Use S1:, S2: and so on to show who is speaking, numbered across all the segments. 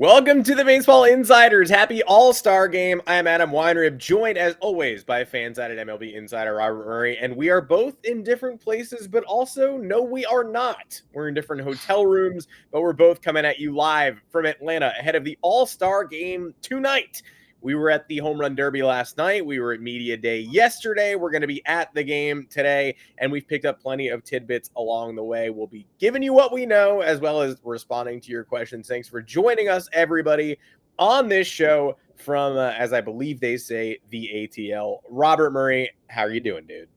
S1: Welcome to the Baseball Insiders. Happy All-Star Game. I am Adam Weinrib, joined as always by Fansided MLB Insider Robert Murray, and we are both in different places, but also, no, we are not. We're in different hotel rooms, but we're both coming at you live from Atlanta ahead of the All-Star Game tonight. We were at the Home Run Derby last night. We were at Media Day yesterday. We're going to be at the game today, and we've picked up plenty of tidbits along the way. We'll be giving you what we know, as well as responding to your questions. Thanks for joining us, everybody, on this show from, as I believe they say, the ATL. Robert Murray, how are you doing, dude?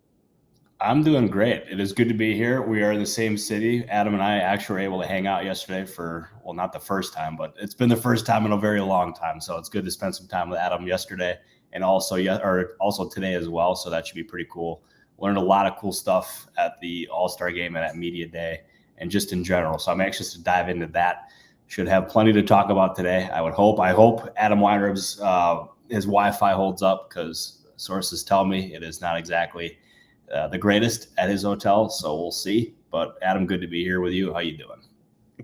S2: I'm doing great. It is good to be here. We are in the same city. Adam and I actually were able to hang out yesterday for, well, not the first time, but it's been the first time in a very long time. So it's good to spend some time with Adam yesterday and also today as well. So that should be pretty cool. Learned a lot of cool stuff at the All-Star Game and at Media Day and just in general. So I'm anxious to dive into that. Should have plenty to talk about today. I hope Adam Weinrib's his Wi-Fi holds up, because sources tell me it is not exactly the greatest at his hotel, so we'll see. But Adam, good to be here with you. How you doing?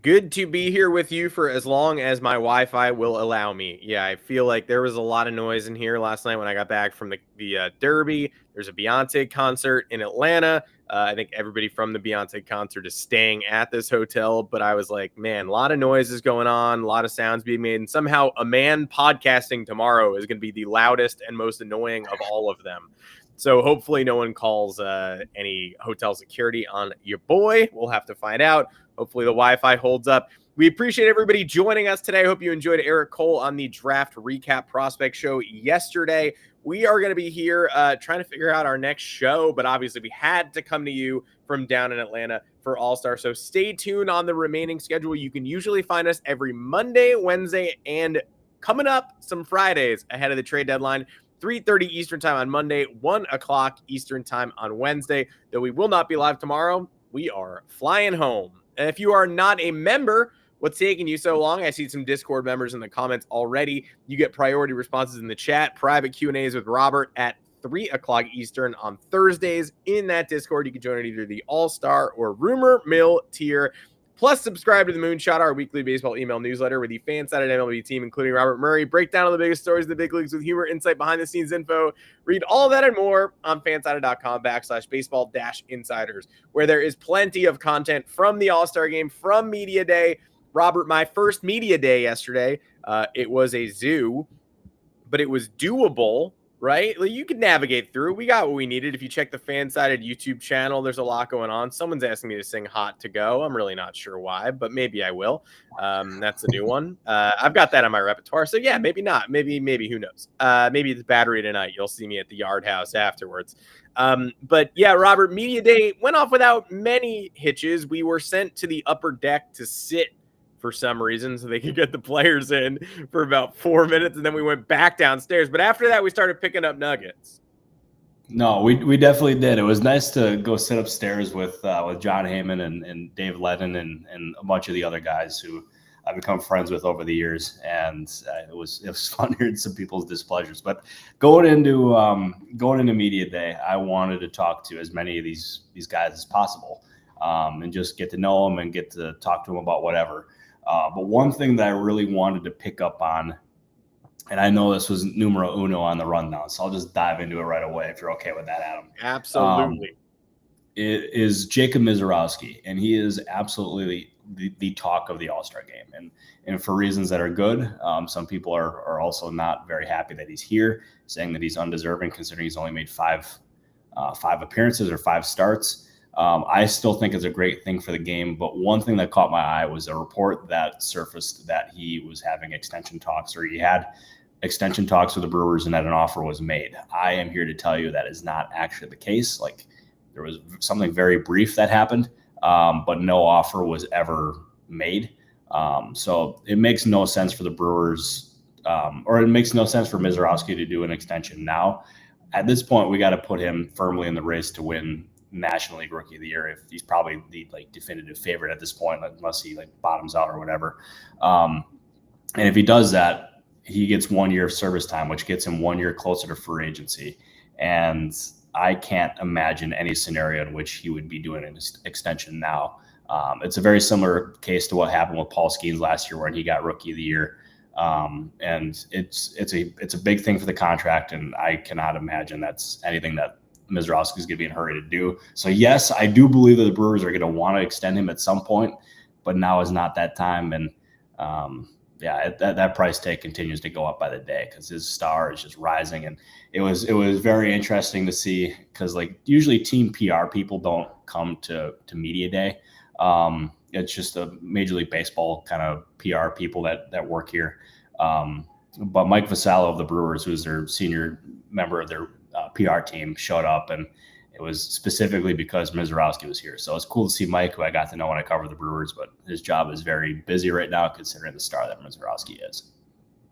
S1: Good to be here with you for as long as my Wi-Fi will allow me. Yeah, I feel like there was a lot of noise in here last night when I got back from the Derby. There's a Beyonce concert in Atlanta. I think everybody from the Beyonce concert is staying at this hotel, but I was like, man, a lot of noise is going on, a lot of sounds being made, and somehow a man podcasting tomorrow is going to be the loudest and most annoying of all of them. So hopefully no one calls any hotel security on your boy. We'll have to find out. Hopefully the Wi-Fi holds up. We appreciate everybody joining us today. I hope you enjoyed Eric Cole on the Draft Recap Prospect Show yesterday. We are going to be here trying to figure out our next show, but obviously we had to come to you from down in Atlanta for All-Star. So stay tuned on the remaining schedule. You can usually find us every Monday, Wednesday, and coming up some Fridays ahead of the trade deadline. 3:30 Eastern time on Monday, 1 o'clock Eastern time on Wednesday. Though we will not be live tomorrow, we are flying home. And if you are not a member, what's taking you so long? I see some Discord members in the comments already. You get priority responses in the chat, private Q&As with Robert at 3 o'clock Eastern on Thursdays. In that Discord, you can join at either the All-Star or Rumor Mill tier. Plus, subscribe to the Moonshot, our weekly baseball email newsletter with the Fansided MLB team, including Robert Murray. Breakdown of the biggest stories in the big leagues with humor, insight, behind-the-scenes info. Read all that and more on fansided.com/baseball-insiders, where there is plenty of content from the All-Star Game, from Media Day. Robert, my first Media Day yesterday, it was a zoo, but it was doable. Right? Like, you could navigate through. We got what we needed. If you check the Fansided YouTube channel, there's a lot going on. Someone's asking me to sing Hot to Go. I'm really not sure why, but maybe I will. That's a new one. I've got that on my repertoire. So yeah, maybe not. Maybe, who knows? Maybe it's Battery tonight. You'll see me at the Yard House afterwards. But yeah, Robert, Media Day went off without many hitches. We were sent to the upper deck to sit for some reason, so they could get the players in for about 4 minutes, and then we went back downstairs. But after that, we started picking up nuggets.
S2: No, we definitely did. It was nice to go sit upstairs with John Heyman and Dave Lennon and a bunch of the other guys who I've become friends with over the years, and it was fun hearing some people's displeasures. But going into Media Day, I wanted to talk to as many of these guys as possible, and just get to know them and get to talk to them about whatever. But one thing that I really wanted to pick up on, and I know this was numero uno on the rundown, so I'll just dive into it right away if you're okay with that, Adam.
S1: Absolutely.
S2: It is Jacob Misiorowski, and he is absolutely the talk of the All-Star Game, and for reasons that are good. Some people are also not very happy that he's here, saying that he's undeserving considering he's only made five appearances or 5 starts. I still think it's a great thing for the game, but one thing that caught my eye was a report that surfaced that he was having extension talks, or he had extension talks with the Brewers and that an offer was made. I am here to tell you that is not actually the case. Like, there was something very brief that happened, but no offer was ever made. So it makes no sense for the Brewers, or it makes no sense for Misiorowski to do an extension now. At this point, we got to put him firmly in the race to win National League Rookie of the Year. If he's probably the definitive favorite at this point, unless he bottoms out or whatever. And if he does that, he gets 1 year of service time, which gets him 1 year closer to free agency. And I can't imagine any scenario in which he would be doing an extension now. It's a very similar case to what happened with Paul Skeens last year when he got Rookie of the Year. And it's a big thing for the contract, and I cannot imagine that's anything that Misiorowski is going to be in a hurry to do. So yes, I do believe that the Brewers are going to want to extend him at some point, but now is not that time. And that price tag continues to go up by the day because his star is just rising. And it was very interesting to see, because like usually team PR people don't come to media day. It's just a Major League Baseball kind of PR people that work here. But Mike Vasallo of the Brewers, who's their senior member of their PR team, showed up, and it was specifically because Misiorowski was here. So it's cool to see Mike, who I got to know when I covered the Brewers, but his job is very busy right now considering the star that Misiorowski is.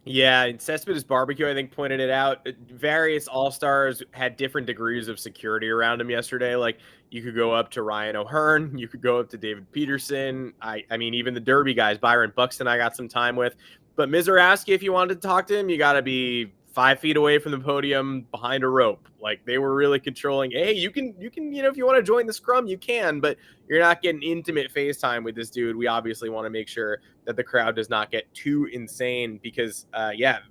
S1: Yeah, and Cespedes Barbecue, I think, pointed it out. Various All-Stars had different degrees of security around him yesterday. Like, you could go up to Ryan O'Hearn, you could go up to David Peterson. I mean, even the Derby guys, Byron Buxton, I got some time with. But Misiorowski, if you wanted to talk to him, you got to be 5 feet away from the podium behind a rope. Like, they were really controlling. Hey, you can, if you want to join the scrum, you can, but you're not getting intimate FaceTime with this dude. We obviously want to make sure that the crowd does not get too insane because,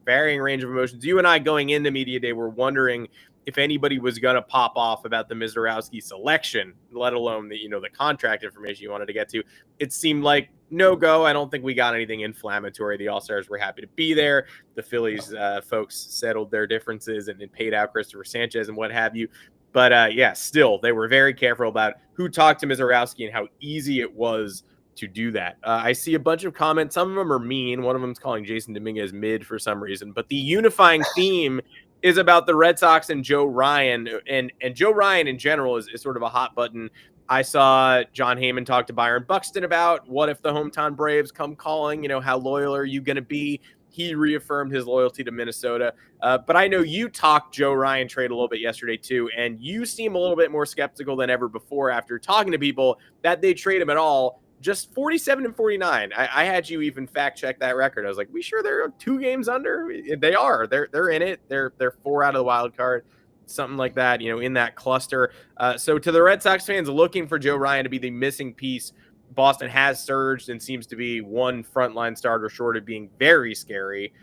S1: varying range of emotions. You and I going into media day were wondering if anybody was going to pop off about the Misiorowski selection, let alone the contract information you wanted to get to. It seemed like no go. I don't think we got anything inflammatory. The All-Stars were happy to be there. The Phillies folks settled their differences and paid out Christopher Sanchez and what have you. But still, they were very careful about who talked to Misiorowski and how easy it was to do that. I see a bunch of comments. Some of them are mean. One of them is calling Jason Dominguez mid for some reason. But the unifying theme is about the Red Sox and Joe Ryan. And Joe Ryan in general is sort of a hot button. I saw John Heyman talk to Byron Buxton about what if the hometown Braves come calling, how loyal are you going to be? He reaffirmed his loyalty to Minnesota. But I know you talked Joe Ryan trade a little bit yesterday too, and you seem a little bit more skeptical than ever before after talking to people that they trade him at all. Just 47 and 49. I had you even fact check that record. I was like, we sure they're 2 games under? They are. They're in it. They're 4 out of the wild card, something like that, in that cluster. So to the Red Sox fans looking for Joe Ryan to be the missing piece, Boston has surged and seems to be one frontline starter short of being very scary.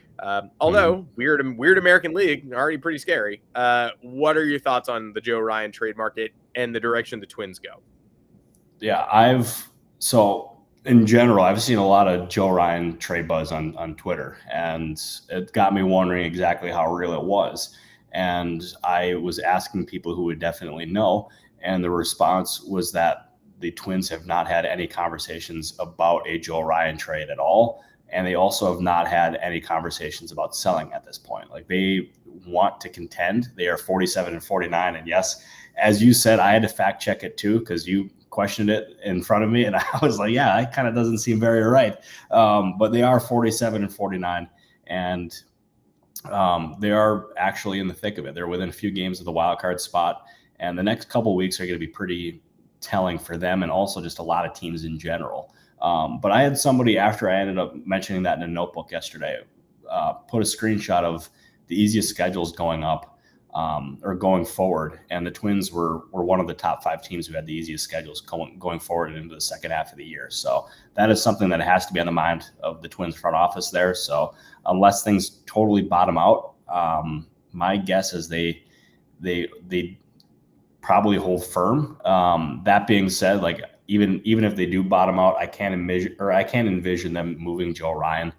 S1: Although weird American League, already pretty scary. What are your thoughts on the Joe Ryan trade market and the direction the Twins go?
S2: Yeah, so in general, I've seen a lot of Joe Ryan trade buzz on Twitter, and it got me wondering exactly how real it was. And I was asking people who would definitely know, and the response was that the Twins have not had any conversations about a Joe Ryan trade at all. And they also have not had any conversations about selling at this point. Like, they want to contend. They are 47 and 49. And yes, as you said, I had to fact check it too, because you questioned it in front of me. And I was like, yeah, it kind of doesn't seem very right. But they are 47 and 49. And they are actually in the thick of it. They're within a few games of the wild card spot. And the next couple of weeks are going to be pretty telling for them, and also just a lot of teams in general. But I had somebody, after I ended up mentioning that in a notebook yesterday, put a screenshot of the easiest schedules going up or going forward. And the Twins were one of the top 5 teams who had the easiest schedules going forward into the second half of the year. So that is something that has to be on the mind of the Twins front office there. So unless things totally bottom out, my guess is they probably hold firm. That being said, like, even if they do bottom out, I can't envision them moving Joe Ryan.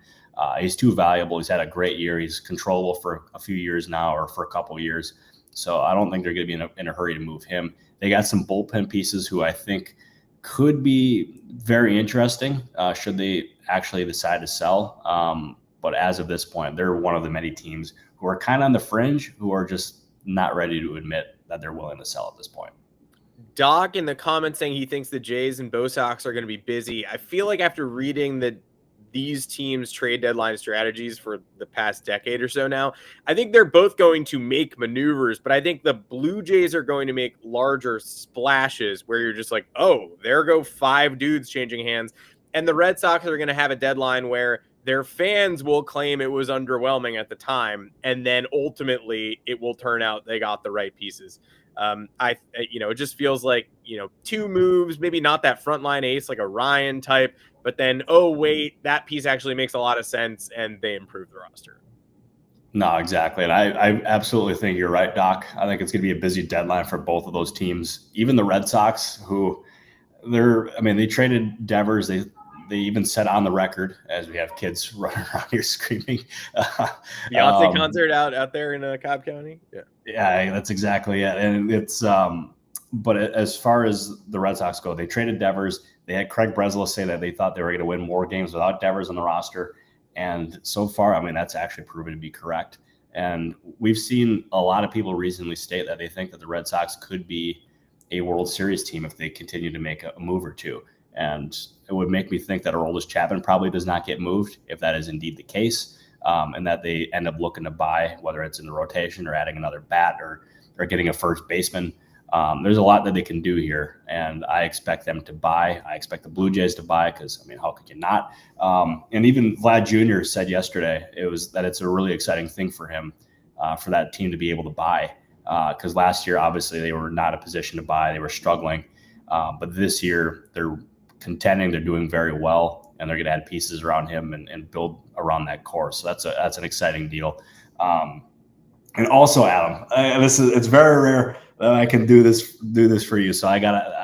S2: He's too valuable. He's had a great year. He's controllable for a few years now, or for a couple of years. So I don't think they're going to be in a hurry to move him. They got some bullpen pieces who I think could be very interesting should they actually decide to sell. But as of this point, they're one of the many teams who are kind of on the fringe, who are just not ready to admit that they're willing to sell at this point.
S1: Doc in the comments saying he thinks the Jays and Bo Sox are going to be busy. I feel like after reading these teams' trade deadline strategies for the past decade or so now, I think they're both going to make maneuvers, but I think the Blue Jays are going to make larger splashes where you're just like, oh, there go 5 dudes changing hands. And the Red Sox are going to have a deadline where their fans will claim it was underwhelming at the time, and then ultimately it will turn out they got the right pieces. It just feels like, two moves, maybe not that frontline ace like a Ryan type, but then, oh, wait, that piece actually makes a lot of sense, and they improve the roster.
S2: No, exactly. And I absolutely think you're right, Doc. I think it's going to be a busy deadline for both of those teams. Even the Red Sox, who they traded Devers. They even said on the record, as we have kids running around here screaming.
S1: Beyonce concert out there in Cobb County.
S2: Yeah, that's exactly it. And it's but as far as the Red Sox go, they traded Devers. They had Craig Breslow say that they thought they were going to win more games without Devers on the roster. And so far, that's actually proven to be correct. And we've seen a lot of people recently state that they think that the Red Sox could be a World Series team if they continue to make a move or two. And it would make me think that Aroldis Chapman probably does not get moved if that is indeed the case, and that they end up looking to buy, whether it's in the rotation or adding another bat or getting a first baseman. There's a lot that they can do here, and I expect them to buy. I expect the Blue Jays to buy because, how could you not? And even Vlad Jr. said yesterday it's a really exciting thing for him, for that team to be able to buy, because last year, obviously, they were not in a position to buy. They were struggling. But this year, they're contending. They're doing very well, and they're going to add pieces around him and build around that core. So that's an exciting deal. And also, Adam, it's very rare that I can do this for you. So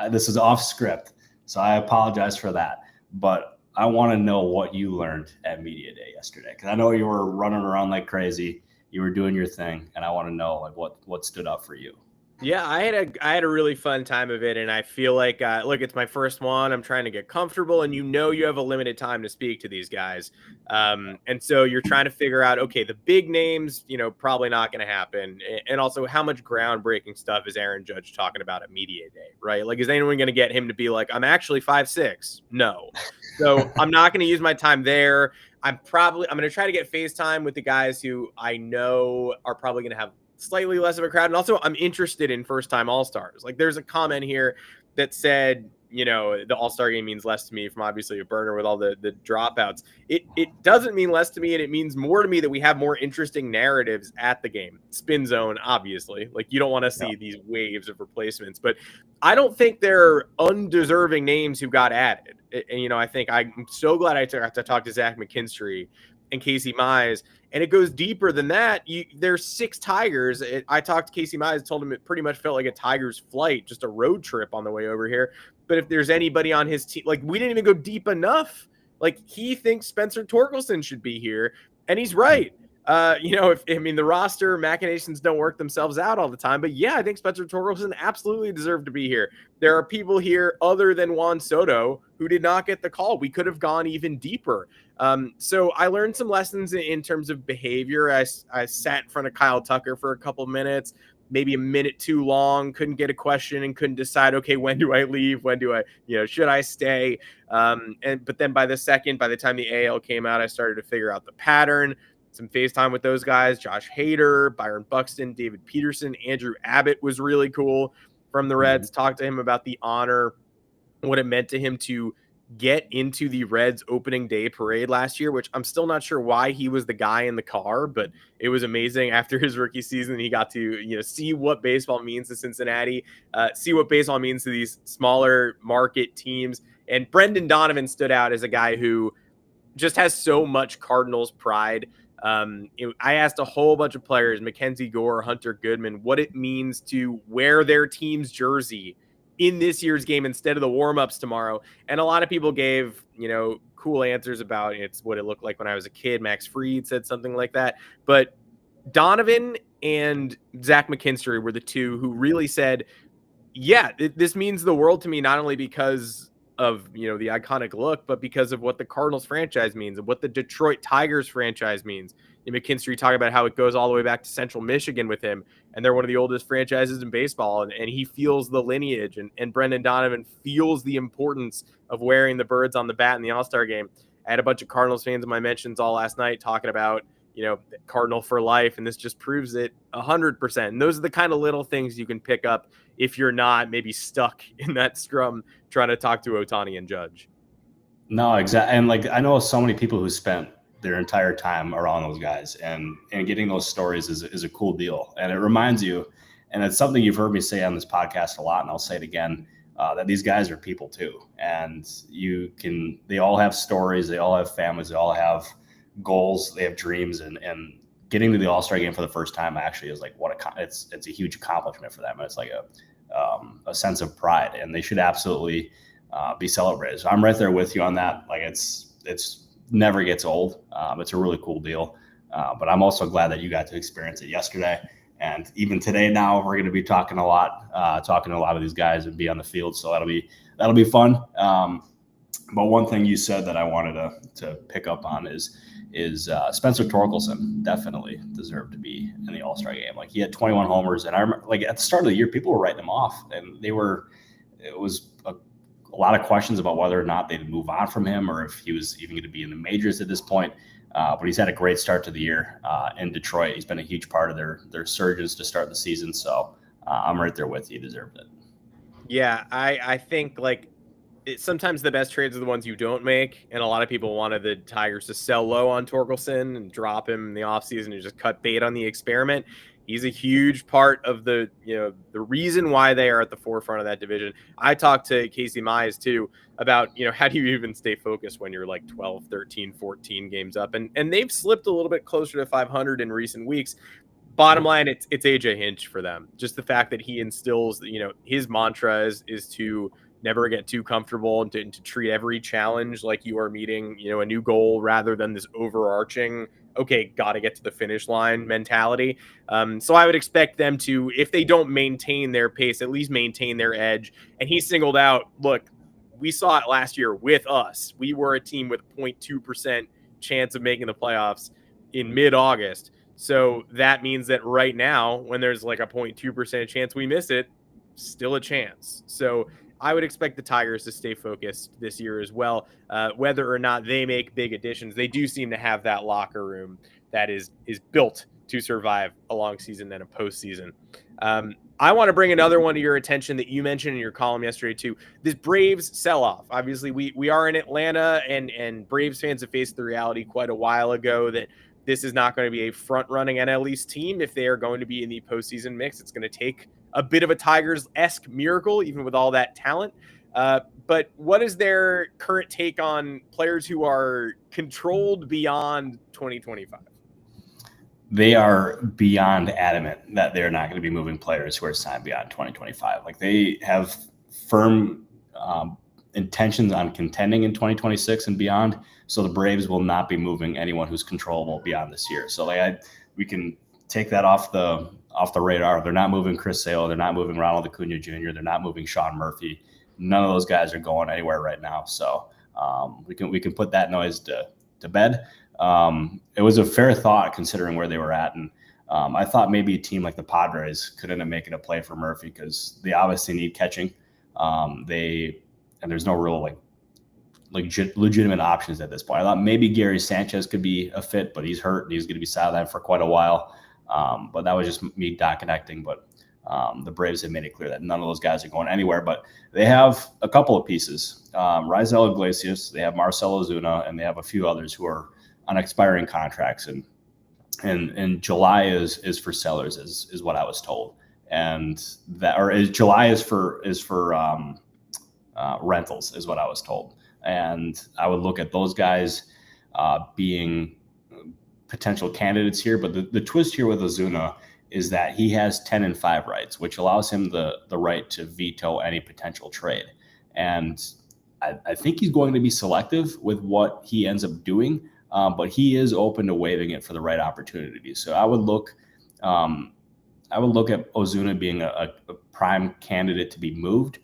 S2: this is off script. So I apologize for that. But I want to know what you learned at Media Day yesterday, because I know you were running around like crazy. You were doing your thing, and I want to know what stood out for you.
S1: Yeah, I had a really fun time of it, and I feel like, look, it's my first one. I'm trying to get comfortable, and you have a limited time to speak to these guys, and so you're trying to figure out, okay, the big names, probably not going to happen, and also how much groundbreaking stuff is Aaron Judge talking about at Media Day, right? Like, is anyone going to get him to be like, I'm actually 5'6"? No, so I'm not going to use my time there. I'm going to try to get FaceTime with the guys who I know are probably going to have slightly less of a crowd. And also, I'm interested in first-time All-Stars. Like, there's a comment here that said, the All-Star game means less to me from obviously a burner with all the dropouts. It doesn't mean less to me, and it means more to me that we have more interesting narratives at the game. Spin zone, obviously. Like, you don't want to see these waves of replacements. But I don't think they're undeserving names who got added. And, I think I'm so glad I got to talk to Zach McKinstry and Casey Mize, and it goes deeper than that. There's 6 Tigers. I talked to Casey Mize, told him it pretty much felt like a Tigers flight, just a road trip on the way over here. But if there's anybody on his team, like, we didn't even go deep enough. Like, he thinks Spencer Torkelson should be here, and he's right. The roster machinations don't work themselves out all the time, but yeah, I think Spencer Torkelson absolutely deserved to be here. There are people here other than Juan Soto who did not get the call. We could have gone even deeper. So I learned some lessons in terms of behavior. I sat in front of Kyle Tucker for a couple minutes, maybe a minute too long, couldn't get a question and couldn't decide, okay, when do I leave? When do I, should I stay? But then by the time the AL came out, I started to figure out the pattern. Some FaceTime with those guys, Josh Hader, Byron Buxton, David Peterson, Andrew Abbott was really cool from the Reds. Talked to him about the honor, what it meant to him to get into the Reds opening day parade last year, which I'm still not sure why he was the guy in the car, but it was amazing. After his rookie season, he got to, see what baseball means to Cincinnati, see what baseball means to these smaller market teams. And Brendan Donovan stood out as a guy who just has so much Cardinals pride. I asked a whole bunch of players, Mackenzie Gore, Hunter Goodman, what it means to wear their team's jersey in this year's game instead of the warm-ups tomorrow. And a lot of people gave, cool answers about it's what it looked like when I was a kid. Max Fried said something like that. But Donovan and Zach McKinstry were the two who really said, yeah, this means the world to me, not only because of, the iconic look, but because of what the Cardinals franchise means and what the Detroit Tigers franchise means. And McKinstry talked about how it goes all the way back to Central Michigan with him, and they're one of the oldest franchises in baseball, and he feels the lineage, and Brendan Donovan feels the importance of wearing the birds on the bat in the All-Star game. I had a bunch of Cardinals fans in my mentions all last night talking about, Cardinal for life, and this just proves it 100%. And those are the kind of little things you can pick up if you're not maybe stuck in that scrum trying to talk to Ohtani and Judge.
S2: No, exactly. And I know so many people who spent their entire time around those guys, and getting those stories is a cool deal. And it reminds you, And it's something you've heard me say on this podcast a lot, and I'll say it again, that these guys are people too. And they all have stories, they all have families, they all have goals, they have dreams, and getting to the All-Star game for the first time actually is like it's a huge accomplishment for them. It's like a sense of pride, and they should absolutely be celebrated. So I'm right there with you on that. Like it's never gets old. It's a really cool deal. But I'm also glad that you got to experience it yesterday. And even today now we're going to be talking to a lot of these guys and be on the field. So that'll be fun. But one thing you said that I wanted to pick up on is Spencer Torkelson definitely deserved to be in the All-Star game. Like, he had 21 homers, and I remember, like, at the start of the year, people were writing him off, and it was a lot of questions about whether or not they'd move on from him or if he was even going to be in the majors at this point. But he's had a great start to the year in Detroit. He's been a huge part of their surges to start the season. So I'm right there with you. He deserved it. Yeah,
S1: I think, like, sometimes the best trades are the ones you don't make, and a lot of people wanted the Tigers to sell low on Torkelson and drop him in the offseason and just cut bait on the experiment. He's a huge part of the reason why they are at the forefront of that division. I talked to Casey Mize too about, how do you even stay focused when you're like 12, 13, 14 games up, and they've slipped a little bit closer to 500 in recent weeks. Bottom line, it's AJ Hinch for them. Just the fact that he instills, his mantra is to never get too comfortable and to treat every challenge like you are meeting, a new goal rather than this overarching, okay, got to get to the finish line mentality. So I would expect them to, if they don't maintain their pace, at least maintain their edge. And he singled out, look, we saw it last year with us. We were a team with 0.2% chance of making the playoffs in mid-August. So that means that right now, when there's like a 0.2% chance we miss it, still a chance. So I would expect the Tigers to stay focused this year as well. Whether or not they make big additions, they do seem to have that locker room that is built to survive a long season and a postseason. I want to bring another one to your attention that you mentioned in your column yesterday too. This Braves sell-off. Obviously, we are in Atlanta, and Braves fans have faced the reality quite a while ago that this is not going to be a front-running NL East team if they are going to be in the postseason mix. It's going to take a bit of a Tigers-esque miracle, even with all that talent. But what is their current take on players who are controlled beyond 2025?
S2: They are beyond adamant that they're not going to be moving players who are signed beyond 2025. Like, they have firm intentions on contending in 2026 and beyond. So the Braves will not be moving anyone who's controllable beyond this year. So we can take that off the radar. They're not moving Chris Sale. They're not moving Ronald Acuna Jr. They're not moving Sean Murphy. None of those guys are going anywhere right now. So we can put that noise to bed. It was a fair thought considering where they were at. And I thought maybe a team like the Padres could end up making a play for Murphy because they obviously need catching. And there's no real legitimate options at this point. I thought maybe Gary Sanchez could be a fit, but he's hurt and he's going to be sidelined for quite a while. But that was just me dot connecting. But the Braves have made it clear that none of those guys are going anywhere. But they have a couple of pieces. Raisel Iglesias, they have Marcell Ozuna, and they have a few others who are on expiring contracts. And July is for sellers, is what I was told. And July is for rentals, is what I was told. And I would look at those guys being potential candidates here. But the twist here with Ozuna is that he has 10-5 rights, which allows him the right to veto any potential trade. And I think he's going to be selective with what he ends up doing, but he is open to waiving it for the right opportunity. So I would look at Ozuna being a prime candidate to be moved.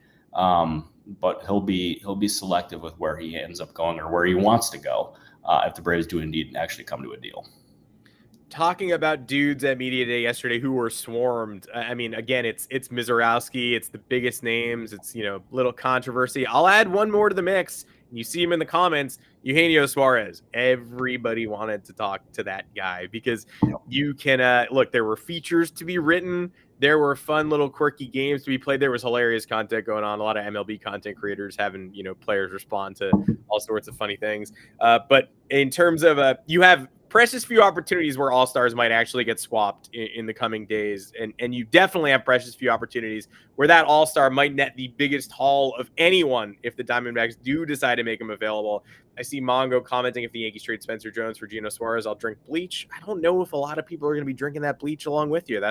S2: But he'll be selective with where he ends up going or where he wants to go if the Braves do indeed actually come to a deal.
S1: Talking about dudes at Media Day yesterday who were swarmed. I mean, again, it's Misiorowski. It's the biggest names. It's, little controversy. I'll add one more to the mix. You see him in the comments, Eugenio Suarez. Everybody wanted to talk to that guy because you can look, there were features to be written. There were fun little quirky games to be played. There was hilarious content going on. A lot of MLB content creators having, players respond to all sorts of funny things. But in terms of you have precious few opportunities where all-stars might actually get swapped in the coming days. And you definitely have precious few opportunities where that all-star might net the biggest haul of anyone if the Diamondbacks do decide to make him available. I see Mongo commenting, if the Yankees trade Spencer Jones for Geno Suarez, I'll drink bleach. I don't know if a lot of people are going to be drinking that bleach along with you.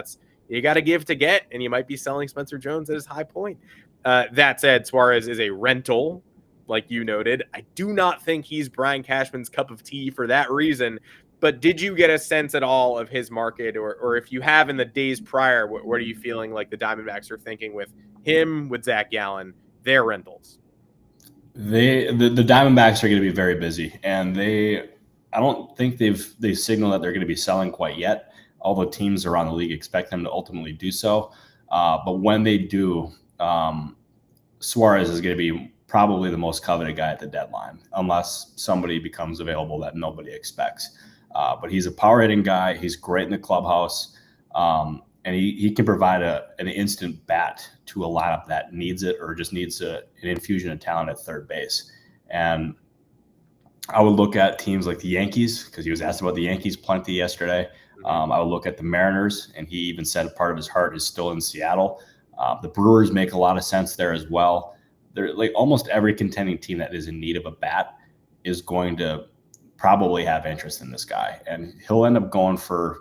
S1: You got to give to get, and you might be selling Spencer Jones at his high point. That said, Suarez is a rental, like you noted. I do not think he's Brian Cashman's cup of tea for that reason. But did you get a sense at all of his market, or if you have in the days prior, what are you feeling like the Diamondbacks are thinking with him, with Zach Gallen, their rentals?
S2: The Diamondbacks are going to be very busy, and I don't think they've signaled that they're going to be selling quite yet, although teams around the league expect them to ultimately do so. But when they do, Suarez is going to be probably the most coveted guy at the deadline, unless somebody becomes available that nobody expects. But he's a power hitting guy. He's great in the clubhouse. And he can provide an instant bat to a lineup that needs it, or just needs an infusion of talent at third base. And I would look at teams like the Yankees, because he was asked about the Yankees plenty yesterday. I would look at the Mariners, and he even said part of his heart is still in Seattle. The Brewers make a lot of sense there as well. They're like almost every contending team that is in need of a bat is going to probably have interest in this guy, and he'll end up going for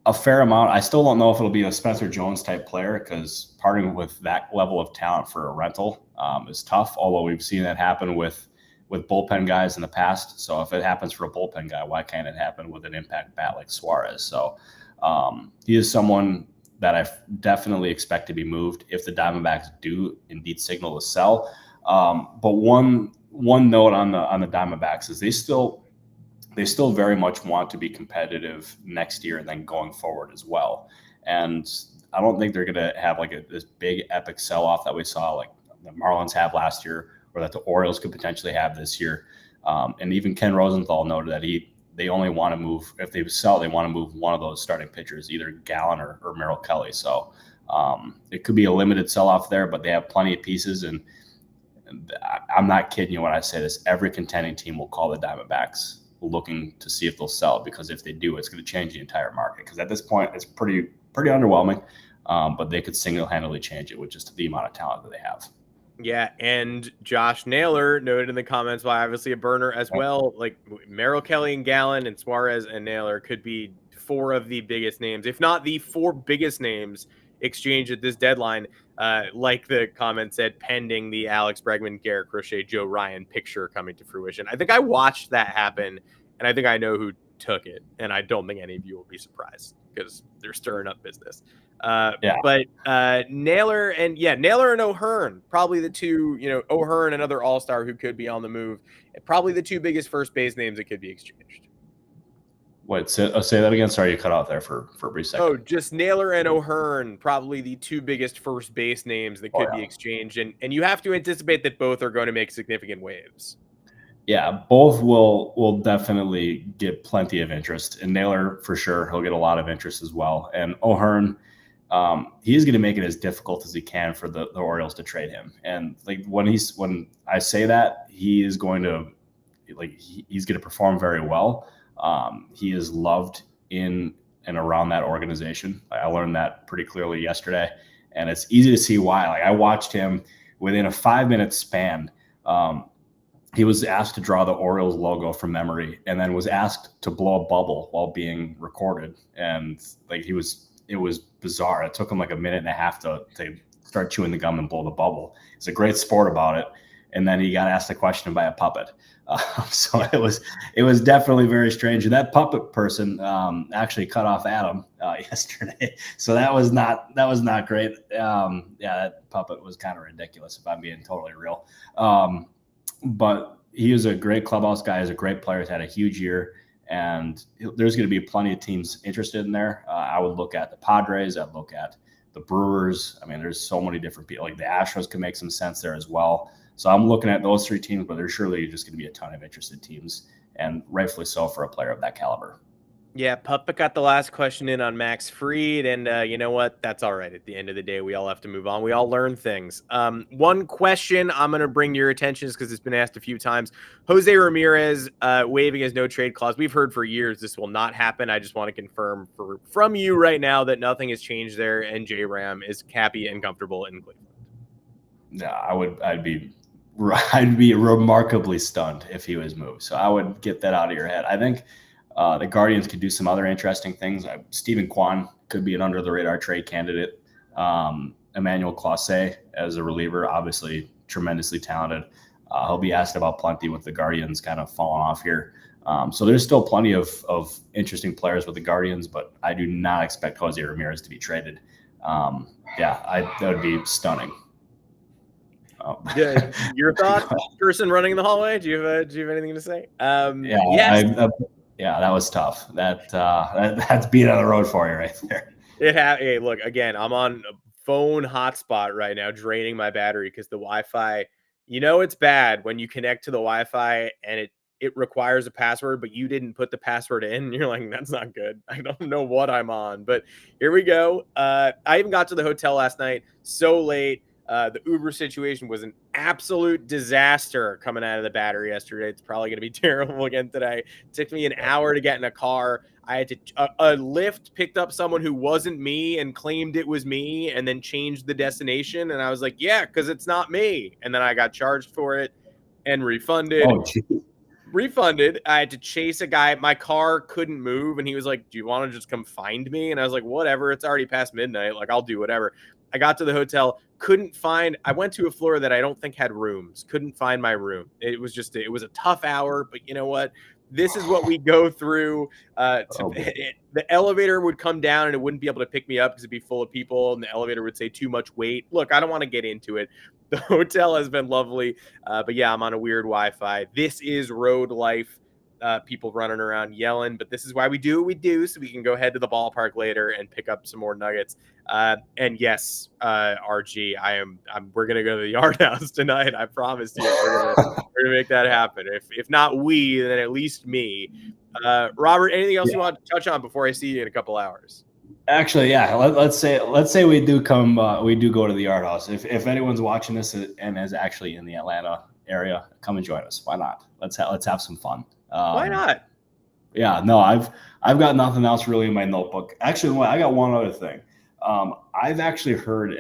S2: a fair amount. I still don't know if it'll be a Spencer Jones type player, because parting with that level of talent for a rental is tough, although we've seen that happen with bullpen guys in the past. So if it happens for a bullpen guy, why can't it happen with an impact bat like Suarez? So he is someone that I definitely expect to be moved if the Diamondbacks do indeed signal to sell. But one note on the Diamondbacks is they still very much want to be competitive next year and then going forward as well. And I don't think they're going to have like this big epic sell-off that we saw like the Marlins have last year, or that the Orioles could potentially have this year. And even Ken Rosenthal noted that they only want to move, if they sell, they want to move one of those starting pitchers, either Gallen or Merrill Kelly. So it could be a limited sell-off there, but they have plenty of pieces. And I'm not kidding you when I say this. Every contending team will call the Diamondbacks looking to see if they'll sell, because if they do, it's going to change the entire market. Because at this point, it's pretty underwhelming, but they could single-handedly change it with just the amount of talent that they have.
S1: Yeah, and Josh Naylor noted in the comments, why obviously a burner as well. Like Merrill Kelly and Gallen and Suarez and Naylor could be four of the biggest names, if not the four biggest names exchanged at this deadline. Like the comment said, pending the Alex Bregman, Garrett Crochet, Joe Ryan picture coming to fruition. I think I watched that happen, and I think I know who took it, and I don't think any of you will be surprised, because they're stirring up business. But Naylor and O'Hearn, probably the two, O'Hearn, another all-star who could be on the move, probably the two biggest first base names that could be exchanged.
S2: Wait, say that again. Sorry, you cut out there for a brief second.
S1: Oh, just Naylor and O'Hearn, probably the two biggest first base names that could be exchanged. And you have to anticipate that both are going to make significant waves.
S2: Yeah, both will definitely get plenty of interest. And Naylor, for sure, he'll get a lot of interest as well. And O'Hearn, he is going to make it as difficult as he can for the Orioles to trade him. And like when I say that, he is going to he's going to perform very well. He is loved in and around that organization. I learned that pretty clearly yesterday, and it's easy to see why. Like I watched him within a 5-minute span. He was asked to draw the Orioles logo from memory, and then was asked to blow a bubble while being recorded. And like it was bizarre. It took him like a minute and a half to start chewing the gum and blow the bubble. He's a great sport about it. And then he got asked a question by a puppet. So it was definitely very strange. And that puppet person actually cut off Adam yesterday. So that was not great. That puppet was kind of ridiculous, if I'm being totally real. But he is a great clubhouse guy. He's a great player. He's had a huge year. And there's going to be plenty of teams interested in there. I would look at the Padres. I'd look at the Brewers. I mean, there's so many different people. Like the Astros can make some sense there as well. So I'm looking at those three teams, but there's surely just going to be a ton of interested teams, and rightfully so for a player of that caliber.
S1: Yeah, Puppet got the last question in on Max Fried, and you know what? That's all right. At the end of the day, we all have to move on. We all learn things. One question I'm going to bring to your attention is because it's been asked a few times. Jose Ramirez waiving his no trade clause. We've heard for years this will not happen. I just want to confirm from you right now that nothing has changed there, and J Ram is happy and comfortable in Cleveland.
S2: Yeah, I'd be remarkably stunned if he was moved. So I would get that out of your head. I think the Guardians could do some other interesting things. Stephen Kwan could be an under-the-radar trade candidate. Emmanuel Clase as a reliever, obviously tremendously talented. He'll be asked about plenty with the Guardians kind of falling off here. So there's still plenty of interesting players with the Guardians, but I do not expect Jose Ramirez to be traded. That would be stunning.
S1: Your thoughts, person running in the hallway? Do you have anything to say?
S2: That was tough. That's being on the road for you right there.
S1: Hey, look, again, I'm on a phone hotspot right now, draining my battery because the Wi-Fi, it's bad when you connect to the Wi-Fi and it requires a password, but you didn't put the password in. And you're like, that's not good. I don't know what I'm on, but here we go. I even got to the hotel last night so late. The Uber situation was an absolute disaster coming out of the battery yesterday. It's probably going to be terrible again today. It took me an hour to get in a car. I had to a Lyft picked up someone who wasn't me and claimed it was me and then changed the destination. And I was like, yeah, because it's not me. And then I got charged for it and refunded. Refunded. I had to chase a guy. My car couldn't move. And he was like, do you want to just come find me? And I was like, whatever. It's already past midnight. Like, I'll do whatever. I got to the hotel, I went to a floor that I don't think had rooms, couldn't find my room. It was a tough hour, but you know what? This is what we go through. The elevator would come down and it wouldn't be able to pick me up because it'd be full of people and the elevator would say too much weight. Look, I don't want to get into it. The hotel has been lovely, but yeah, I'm on a weird Wi-Fi. This is road life. People running around yelling, but this is why we do what we do, so we can go head to the ballpark later and pick up some more nuggets. And yes, RG, we're gonna go to the Yard House tonight. I promise you, we're gonna make that happen. If not we, then at least me. Robert, anything else you want to touch on before I see you in a couple hours?
S2: Actually, yeah. Let's say we do go to the Yard House. If anyone's watching this and is actually in the Atlanta area, come and join us. Why not? Let's have some fun.
S1: Why not?
S2: Yeah, no, I've got nothing else really in my notebook. Actually, I got one other thing. I've actually heard,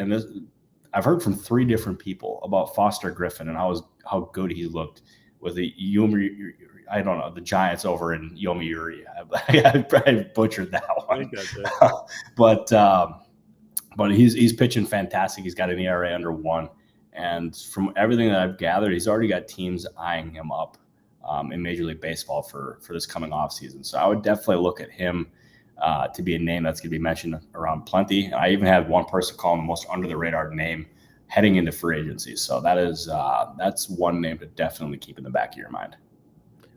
S2: I've heard from 3 different people about Foster Griffin and how good he looked with the the Giants over in Yomiuri. I butchered that one. But he's pitching fantastic. He's got an ERA under 1, and from everything that I've gathered, he's already got teams eyeing him up in Major League Baseball for this coming off season. So I would definitely look at him to be a name that's going to be mentioned around plenty. I even had one person call him the most under the radar name heading into free agency. So that's one name to definitely keep in the back of your mind.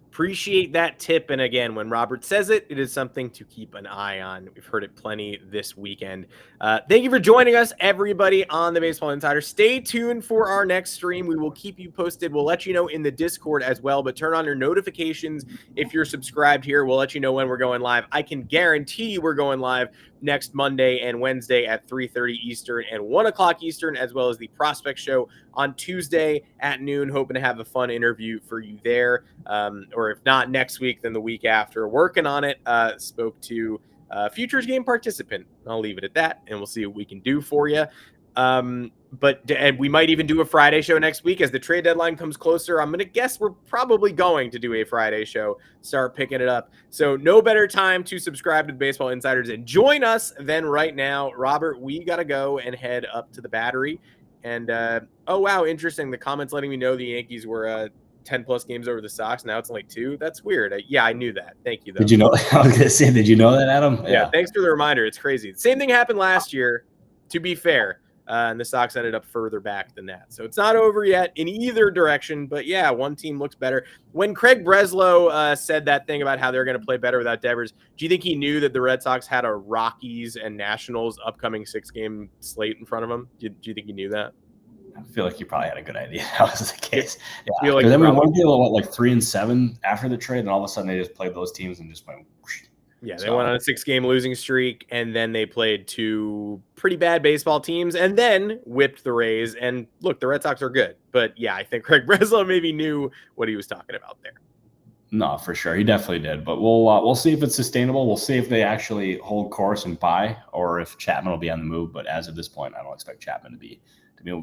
S1: Appreciate that tip. And again, when Robert says it, it is something to keep an eye on. We've heard it plenty this weekend. Thank you for joining us, everybody, on the Baseball Insider. Stay tuned for our next stream. We will keep you posted. We'll let you know in the Discord as well, but turn on your notifications if you're subscribed here. We'll let you know when we're going live. I can guarantee you we're going live next Monday and Wednesday at 3:30 Eastern and 1 o'clock Eastern, as well as the Prospect Show on Tuesday at noon. Hoping to have a fun interview for you there. Or if not next week, then the week after. Working on it. Spoke to a Futures Game participant. I'll leave it at that, and we'll see what we can do for you. And we might even do a Friday show next week as the trade deadline comes closer. I'm going to guess we're probably going to do a Friday show, start picking it up. So no better time to subscribe to the Baseball Insiders and join us than right now. Robert, we got to go and head up to the Battery. And, oh, wow, interesting. The comments letting me know the Yankees were 10-plus games over the Sox. Now it's only 2. That's weird. I knew that. Thank you, though.
S2: Did you know? I was going to say, did you know that, Adam?
S1: Yeah, thanks for the reminder. It's crazy. Same thing happened last year, to be fair. And the Sox ended up further back than that. So it's not over yet in either direction. But, yeah, one team looks better. When Craig Breslow said that thing about how they're going to play better without Devers, do you think he knew that the Red Sox had a Rockies and Nationals upcoming 6-game slate in front of them? Do you think he knew that?
S2: I feel like you probably had a good idea that was the case. Yeah.
S1: Like
S2: then we went like 3-7 after the trade, and all of a sudden they just played those teams and just went whoosh.
S1: Yeah, they went on a 6-game losing streak, and then they played 2 pretty bad baseball teams, and then whipped the Rays. And look, the Red Sox are good, but yeah, I think Craig Breslow maybe knew what he was talking about there.
S2: No, for sure, he definitely did. But we'll see if it's sustainable. We'll see if they actually hold course and buy, or if Chapman will be on the move. But as of this point, I don't expect Chapman to be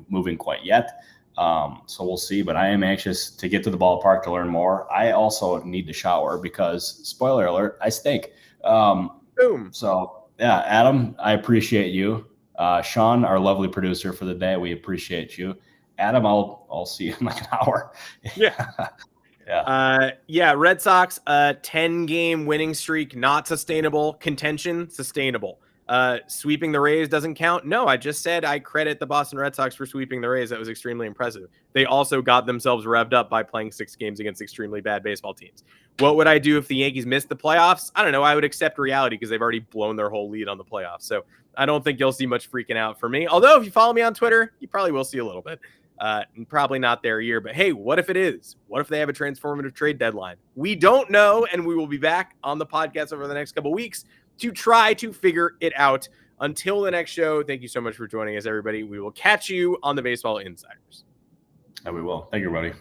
S2: moving quite yet. So we'll see. But I am anxious to get to the ballpark to learn more. I also need to shower because, spoiler alert, I stink.
S1: Boom.
S2: So yeah, Adam, I appreciate you. Sean, our lovely producer for the day, we appreciate you. Adam, I'll see you in like an hour.
S1: Yeah. Yeah. Red Sox, 10-game winning streak, not sustainable. Contention, sustainable. Sweeping the Rays doesn't count. No, I just said I credit the Boston Red Sox for sweeping the Rays. That was extremely impressive. They also got themselves revved up by playing 6 games against extremely bad baseball teams. What would I do if the Yankees missed the playoffs? I don't know. I would accept reality because they've already blown their whole lead on the playoffs. So I don't think you'll see much freaking out for me. Although if you follow me on Twitter, you probably will see a little bit. Probably not their year, but hey, what if it is? What if they have a transformative trade deadline? We don't know, and we will be back on the podcast over the next couple of weeks to try to figure it out. Until the next show, thank you so much for joining us, everybody. We will catch you on the Baseball Insiders.
S2: And we will. Thank you, everybody.